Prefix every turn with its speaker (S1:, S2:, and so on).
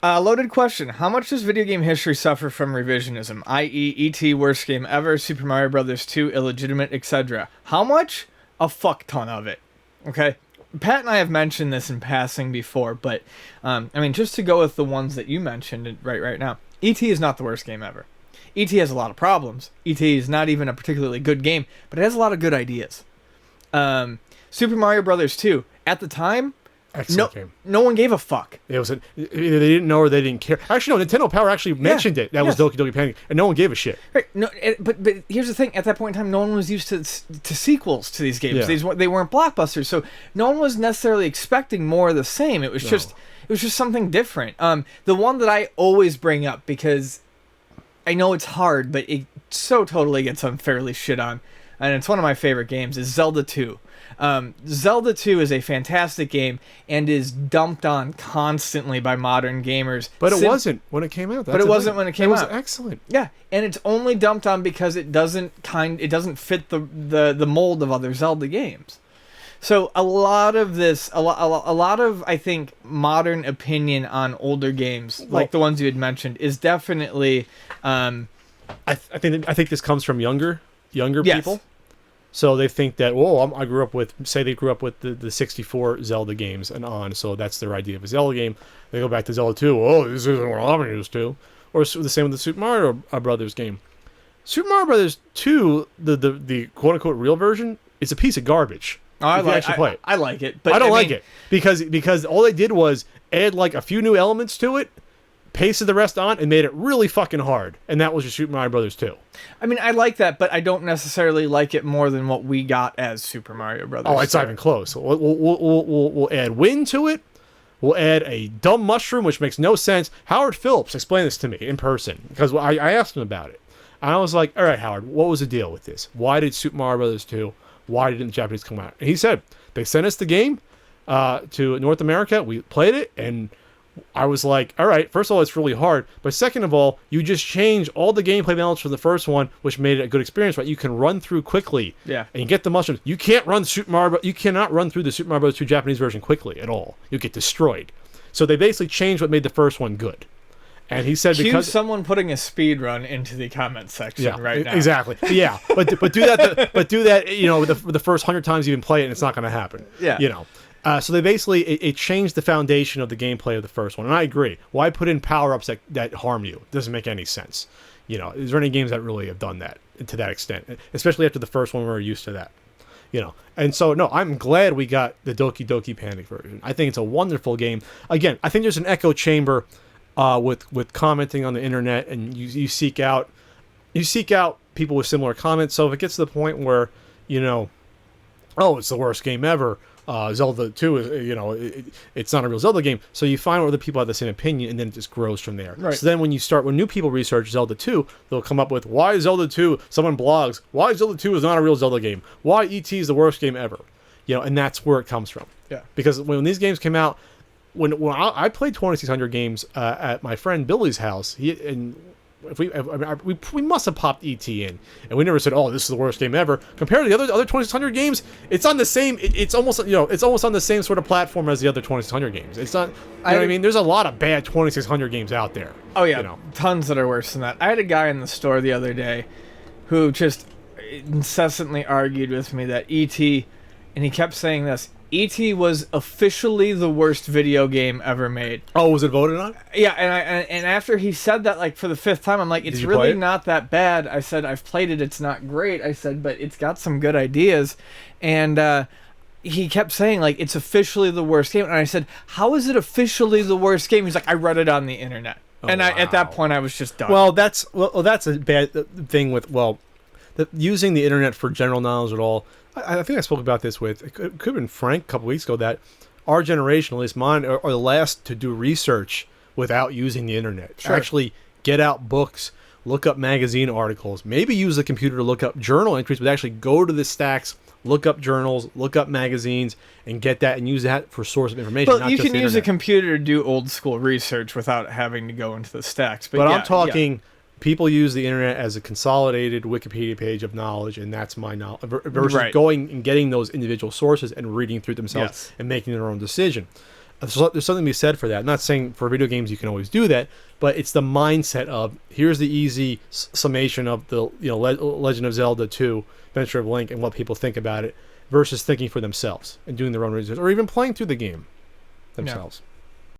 S1: Loaded question. How much does video game history suffer from revisionism, i.e. E.T. worst game ever, Super Mario Bros. 2 illegitimate, etc.? How much? A fuck ton of it. Okay? Pat and I have mentioned this in passing before, but, I mean, just to go with the ones that you mentioned right now, E.T. is not the worst game ever. E.T. has a lot of problems. E.T. is not even a particularly good game, but it has a lot of good ideas. Super Mario Bros. 2, at the time,
S2: Excellent game.
S1: No one gave a fuck.
S2: Either they didn't know or they didn't care. Actually, no, Nintendo Power actually mentioned it. That was Doki Doki Panic, and no one gave a shit.
S1: Right. No, but here's the thing. At that point in time, no one was used to sequels to these games.
S2: Yeah.
S1: They weren't blockbusters, so no one was necessarily expecting more of the same. It was just something different. The one that I always bring up, because I know it's hard, but it so totally gets unfairly shit on, and it's one of my favorite games, is Zelda 2. Zelda 2 is a fantastic game and is dumped on constantly by modern gamers.
S2: But it wasn't when it came out.
S1: But it wasn't when it came out.
S2: It was excellent.
S1: Yeah, and it's only dumped on because it doesn't fit the mold of other Zelda games. So a lot of I think modern opinion on older games, like the ones you had mentioned, is definitely.
S2: I think this comes from younger people. So they think that, they grew up with the 64 Zelda games and on, so that's their idea of a Zelda game. They go back to Zelda 2, this isn't what I'm used to. Or the same with the Super Mario Brothers game. Super Mario Brothers 2, the quote-unquote real version, is a piece of garbage.
S1: I like it, but
S2: I don't like it because all they did was add like a few new elements to it, pasted the rest on, and made it really fucking hard. And that was just Super Mario Brothers 2.
S1: I mean, I like that, but I don't necessarily like it more than what we got as Super Mario Brothers.
S2: Oh, it's not even close. We'll add wind to it. We'll add a dumb mushroom, which makes no sense. Howard Phillips explained this to me in person, because I asked him about it. And I was like, all right, Howard, what was the deal with this? Why did Super Mario Brothers 2, why didn't the Japanese come out? And he said, they sent us the game to North America. We played it, and I was like, all right, first of all, it's really hard. But second of all, you just change all the gameplay elements from the first one, which made it a good experience, right? You can run through quickly.
S1: Yeah.
S2: And you get the mushrooms. You cannot run through the Super Mario Bros. 2 Japanese version quickly at all. You get destroyed. So they basically changed what made the first one good. And he said because
S1: someone putting a speed run into the comment section right now.
S2: Exactly. Yeah. But do that the first 100 times you even play it, and it's not going to happen.
S1: Yeah.
S2: So they basically it changed the foundation of the gameplay of the first one, and I agree. Why put in power-ups that harm you? It doesn't make any sense. Is there any games that really have done that to that extent? Especially after the first one, we were used to that. And so no, I'm glad we got the Doki Doki Panic version. I think it's a wonderful game. Again, I think there's an echo chamber with commenting on the internet, and you seek out people with similar comments. So if it gets to the point where it's the worst game ever. Zelda 2 is, it's not a real Zelda game. So you find other people have the same opinion, and then it just grows from there.
S1: Right.
S2: So then when new people research Zelda 2, they'll come up with why Zelda 2. Someone blogs why Zelda 2 is not a real Zelda game. Why E.T. is the worst game ever. And that's where it comes from.
S1: Yeah.
S2: Because when these games came out, when I played 2600 games at my friend Billy's house, we must have popped E.T. in, and we never said, "Oh, this is the worst game ever." Compared to the other 2600 games, it's on the same. It's almost on the same sort of platform as the other 2600 games. It's not. You know what I mean? There's a lot of bad 2600 games out there.
S1: Oh yeah, tons that are worse than that. I had a guy in the store the other day who just incessantly argued with me that E.T. and he kept saying this. E.T. was officially the worst video game ever made.
S2: Oh, was it voted on?
S1: Yeah, and after he said that, like, for the 5th time, I'm like, it's really not that bad. I said, I've played it, it's not great. I said, but it's got some good ideas. And he kept saying, like, it's officially the worst game. And I said, how is it officially the worst game? He's like, I read it on the internet. And at that point, I was just done.
S2: Well, that's a bad thing with, using the internet for general knowledge at all. I think I spoke about this it could have been Frank a couple weeks ago, that our generation, at least mine, are the last to do research without using the internet.
S1: Sure.
S2: Actually get out books, look up magazine articles, maybe use the computer to look up journal entries, but actually go to the stacks, look up journals, look up magazines, and get that and use that for source of information.
S1: Well, you can use a computer to do old school research without having to go into the stacks. But
S2: I'm talking... People use the internet as a consolidated Wikipedia page of knowledge, and that's my knowledge, versus going and getting those individual sources and reading through themselves and making their own decision. there's something to be said for that. I'm not saying for video games you can always do that, but it's the mindset of here's the easy summation of the Legend of Zelda 2, Adventure of Link, and what people think about it, versus thinking for themselves and doing their own research, or even playing through the game themselves.